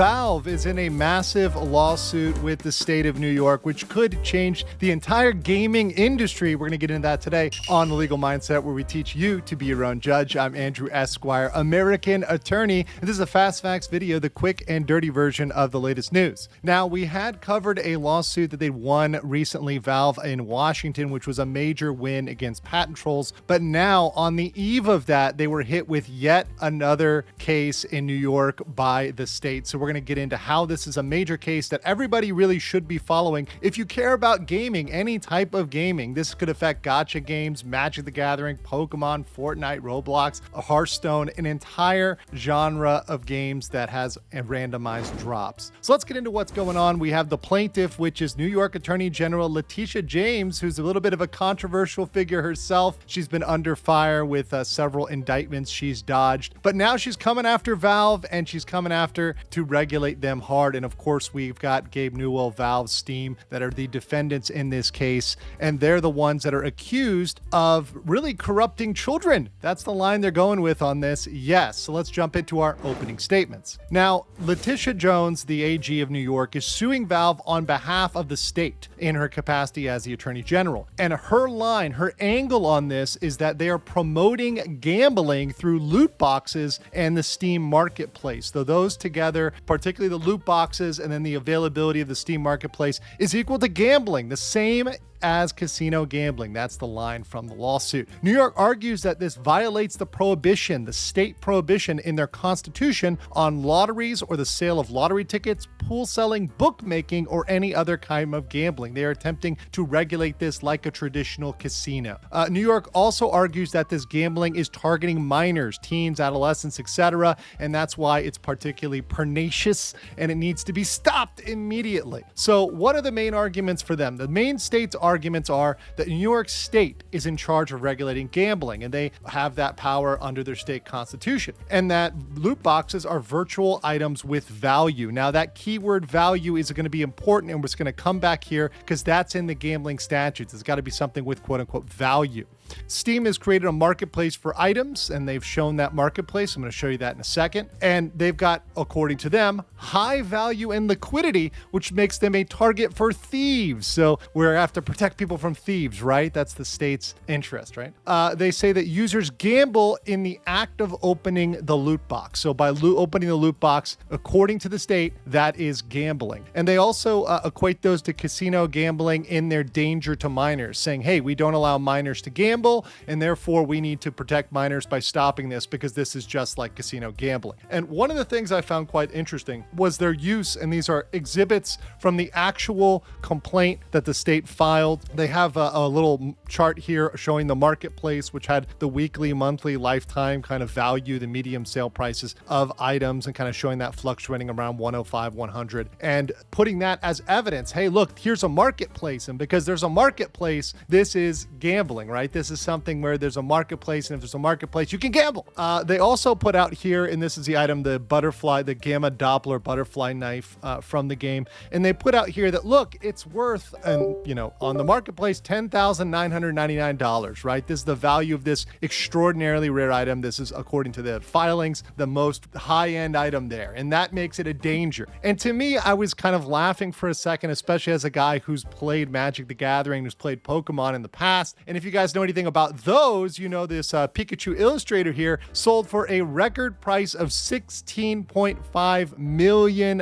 Valve is in a massive lawsuit with the state of New York, which could change the entire gaming industry. We're going to get into that today on The Legal Mindset, where we teach you to be your own judge. I'm Andrew Esquire, American attorney, and this is a Fast Facts video, the quick and dirty version of the latest news. Now, we had covered a lawsuit that they won recently, Valve in Washington, which was a major win against patent trolls. But now, on the eve of that, they were hit with yet another case in New York by the state. So we're going to get into how this is a major case that everybody really should be following. If you care about gaming, any type of gaming, this could affect gacha games, Magic the Gathering, Pokemon, Fortnite, Roblox, Hearthstone, an entire genre of games that has randomized drops. So let's get into what's going on. We have the plaintiff, which is New York Attorney General Letitia James, who's a little bit of a controversial figure herself. She's been under fire with several indictments she's dodged, but now she's coming after Valve, and she's coming after to regulate them hard. And of course, we've got Gabe Newell, Valve, Steam, that are the defendants in this case, and they're the ones that are accused of really corrupting children. That's the line they're going with on this. Yes. So let's jump into our opening statements. Now, Letitia Jones, the AG of New York, is suing Valve on behalf of the state in her capacity as the Attorney General. And her line, her angle on this is that they are promoting gambling through loot boxes and the Steam marketplace. So those together, particularly the loot boxes and then the availability of the Steam marketplace, is equal to gambling, the same as casino gambling. That's the line from the lawsuit. New York argues that this violates the prohibition, the state prohibition in their constitution on lotteries or the sale of lottery tickets, pool selling, bookmaking, or any other kind of gambling. They are attempting to regulate this like a traditional casino. New York also argues that this gambling is targeting minors, teens, adolescents, etc., and that's why it's particularly pernicious and it needs to be stopped immediately. So what are the main arguments for them? The main state's arguments are that New York State is in charge of regulating gambling, and they have that power under their state constitution, and that loot boxes are virtual items with value. Now, that keyword value is going to be important, and we're just going to come back here because that's in the gambling statutes. It's got to be something with quote unquote value. Steam has created a marketplace for items, and they've shown that marketplace. I'm going to show you that in a second. And they've got, according to them, high value and liquidity, which makes them a target for thieves. So we have to protect people from thieves, right? That's the state's interest, right? They say that users gamble in the act of opening the loot box. So by opening the loot box, according to the state, that is gambling. And they also equate those to casino gambling in their danger to minors, saying, hey, we don't allow minors to gamble, and therefore we need to protect minors by stopping this because this is just like casino gambling. And one of the things I found quite interesting was their use, and these are exhibits from the actual complaint that the state filed. They have a little chart here showing the marketplace, which had the weekly, monthly, lifetime kind of value, the medium sale prices of items, and kind of showing that fluctuating around 105, 100, and putting that as evidence. Hey, look, here's a marketplace, and because there's a marketplace, this is gambling, right? This is something where there's a marketplace, and if there's a marketplace, you can gamble. They also put out here, and this is the item, the butterfly, the Gamma Doppler butterfly knife from the game, and they put out here that, look, it's worth, and on the marketplace, $10,999, right? This is the value of this extraordinarily rare item. This is, according to the filings, the most high-end item there, and that makes it a danger. And to me, I was kind of laughing for a second, especially as a guy who's played Magic the Gathering, who's played Pokemon in the past. And if you guys know anything about those, this Pikachu illustrator here sold for a record price of $16.5 million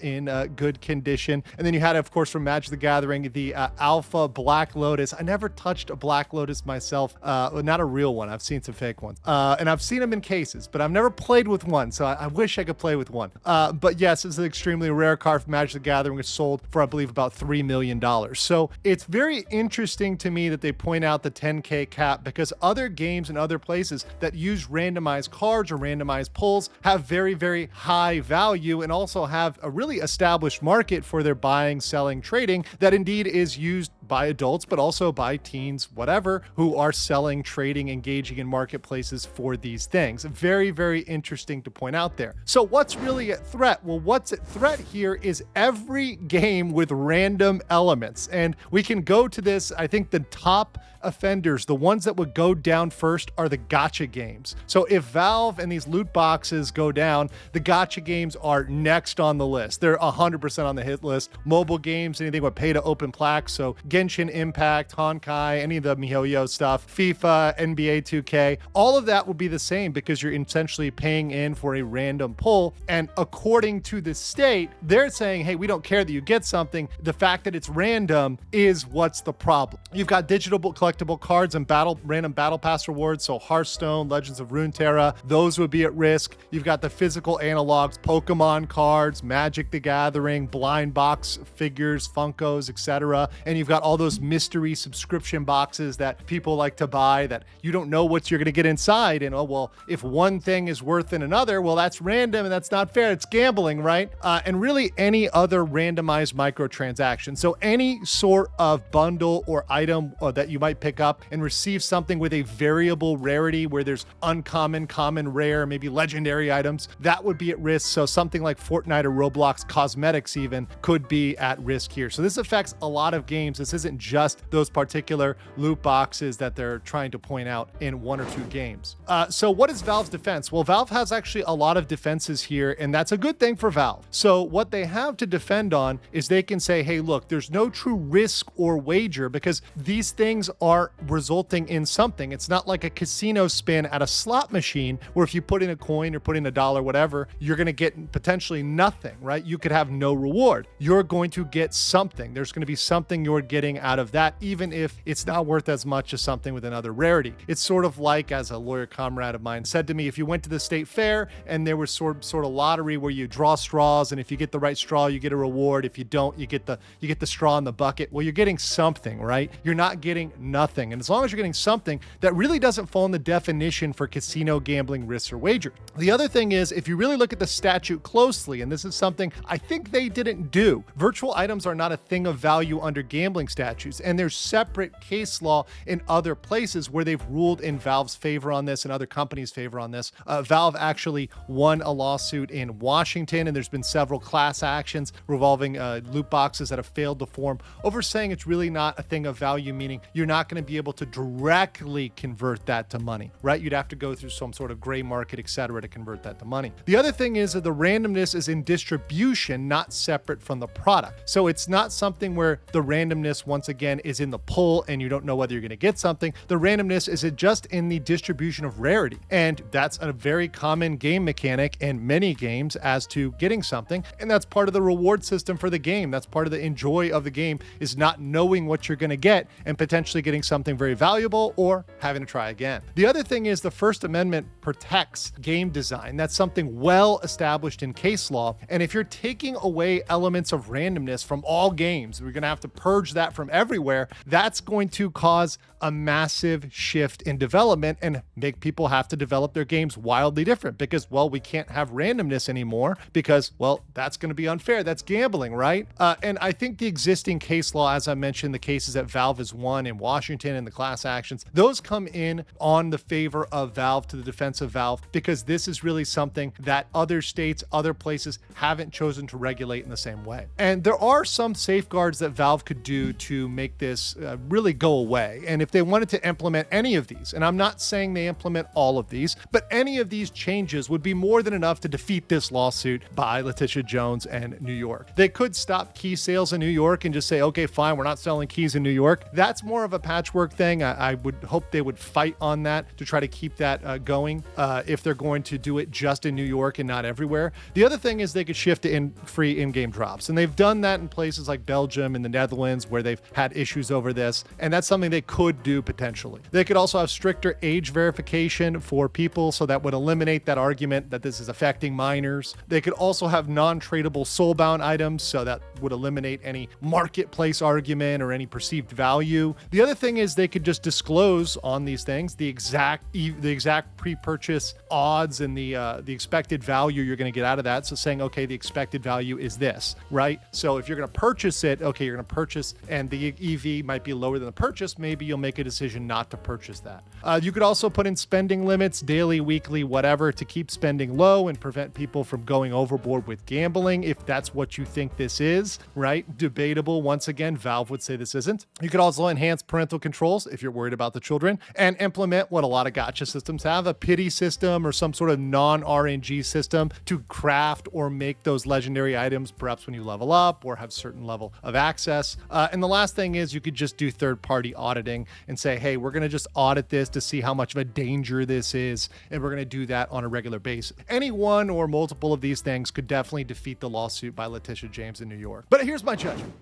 in good condition. And then you had, of course, from Magic the Gathering, the Alpha Black Lotus. I never touched a Black Lotus myself, not a real one. I've seen some fake ones, and I've seen them in cases, but I've never played with one, so I wish I could play with one. But yes, it's an extremely rare card from Magic the Gathering. It's sold for, I believe, about $3 million. So it's very interesting to me that they point out the 10K cap, because other games and other places that use randomized cards or randomized pulls have very, very high value and also have a really established market for their buying, selling, trading that indeed is used by adults, but also by teens, whatever, who are selling, trading, engaging in marketplaces for these things. Very, very interesting to point out there. So what's really at threat? Well, what's at threat here is every game with random elements. And we can go to this. I think the top offenders, the ones that would go down first, are the gacha games. So if Valve and these loot boxes go down, the gacha games are next on the list. They're 100% on the hit list. Mobile games, anything with pay to open plaques, so Genshin Impact, Honkai, any of the MiHoYo stuff, FIFA, NBA 2K, all of that will be the same because you're essentially paying in for a random pull. And according to the state, they're saying, hey, we don't care that you get something. The fact that it's random is what's the problem. You've got digital collectible cards and random battle pass rewards. So Hearthstone, Legends of Runeterra, those would be at risk. You've got the physical analogs, Pokemon cards, Magic the Gathering, blind box figures, Funkos, etc. And you've got all those mystery subscription boxes that people like to buy that you don't know what you're going to get inside. And, oh, well, if one thing is worth than another, well, that's random and that's not fair. It's gambling, right? And really any other randomized microtransaction. So any sort of bundle or item that you might pick up and receive something with a variable rarity where there's uncommon, common, rare, maybe legendary items, that would be at risk. So something like Fortnite or Roblox cosmetics even could be at risk here. So this affects a lot of games. This isn't just those particular loot boxes that they're trying to point out in one or two games. So what is Valve's defense? Well, Valve has actually a lot of defenses here, and that's a good thing for Valve. So what they have to defend on is they can say, hey, look, there's no true risk or wager because these things are resulting in something. It's not like a casino spin at a slot machine where if you put in a coin or put in $1, whatever, you're going to get potentially nothing, right? You could have no reward. You're going to get something. There's going to be something you're getting out of that, even if it's not worth as much as something with another rarity. It's sort of like, as a lawyer comrade of mine said to me, if you went to the state fair and there was sort of lottery where you draw straws, and if you get the right straw, you get a reward. If you don't, you get the straw in the bucket. Well, you're getting something, right? You're not getting nothing. And as long as you're getting something, that really doesn't fall in the definition for casino gambling risks or wager. The other thing is, if you really look at the statute closely, and this is something I think they didn't do, virtual items are not a thing of value under gambling statutes, and there's separate case law in other places where they've ruled in Valve's favor on this and other companies' favor on this. Valve actually won a lawsuit in Washington, and there's been several class actions revolving loot boxes that have failed to form over saying it's really not a thing of value, meaning you're not going to be able to directly convert that to money, right? You'd have to go through some sort of gray market, etc., to convert that to money. The other thing is that the randomness is in distribution, not separate from the product. So it's not something where the randomness, once again, is in the pull and you don't know whether you're going to get something. The randomness is just in the distribution of rarity. And that's a very common game mechanic in many games as to getting something. And that's part of the reward system for the game. That's part of the enjoy of the game, is not knowing what you're going to get and potentially getting something very valuable or having to try again. The other thing is the First Amendment protects game design. That's something well established in case law. And if you're taking away elements of randomness from all games, we're going to have to purge that from everywhere. That's going to cause a massive shift in development and make people have to develop their games wildly different because, well, we can't have randomness anymore because, well, that's going to be unfair. That's gambling, right? And I think the existing case law, as I mentioned, the cases that Valve has won in Washington and the class actions, those come in on the favor of Valve, to the defense of Valve, because this is really something that other states, other places haven't chosen to regulate in the same way. And there are some safeguards that Valve could do to make this really go away. And if they wanted to implement any of these, and I'm not saying they implement all of these, but any of these changes would be more than enough to defeat this lawsuit by Letitia Jones and New York. They could stop key sales in New York and just say, okay, fine, we're not selling keys in New York. That's more of a patchwork thing. I would hope they would fight on that to try to keep that going if they're going to do it just in New York and not everywhere. The other thing is they could shift to free in-game drops. And they've done that in places like Belgium and the Netherlands where they've had issues over this. And that's something they could do potentially. They could also have stricter age verification for people, so that would eliminate that argument that this is affecting minors. They could also have non-tradable soulbound items, so that would eliminate any marketplace argument or any perceived value. The other thing is they could just disclose on these things the exact pre-purchase odds and the expected value you're going to get out of that. So saying, okay, the expected value is this, right? So if you're going to purchase it, okay, you're going to purchase and the EV might be lower than the purchase, maybe you'll make a decision not to purchase that. You could also put in spending limits, daily, weekly, whatever, to keep spending low and prevent people from going overboard with gambling, if that's what you think this is, right? Debatable. Once again, Valve would say this isn't. You could also enhance parental controls if you're worried about the children, and implement what a lot of gacha systems have, a pity system or some sort of non-RNG system to craft or make those legendary items, perhaps when you level up or have certain level of access. And the last thing is you could just do third-party auditing and say, hey, we're going to just audit this to see how much of a danger this is, and we're going to do that on a regular basis. Any one or multiple of these things could definitely defeat the lawsuit by Letitia James in New York. But here's my judgment.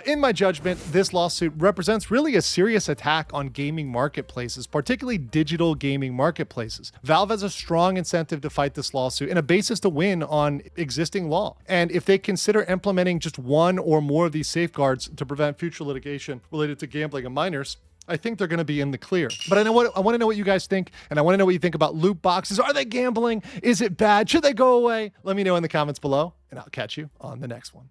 In my judgment, this lawsuit represents really a serious attack on gaming marketplaces, particularly digital gaming marketplaces. Valve has a strong incentive to fight this lawsuit and a basis to win on existing law. And if they consider implementing just one or more of these safeguards to prevent future litigation related to gambling and minors, I think they're going to be in the clear. But I want to know what you guys think, and I want to know what you think about loot boxes. Are they gambling? Is it bad? Should they go away? Let me know in the comments below, and I'll catch you on the next one.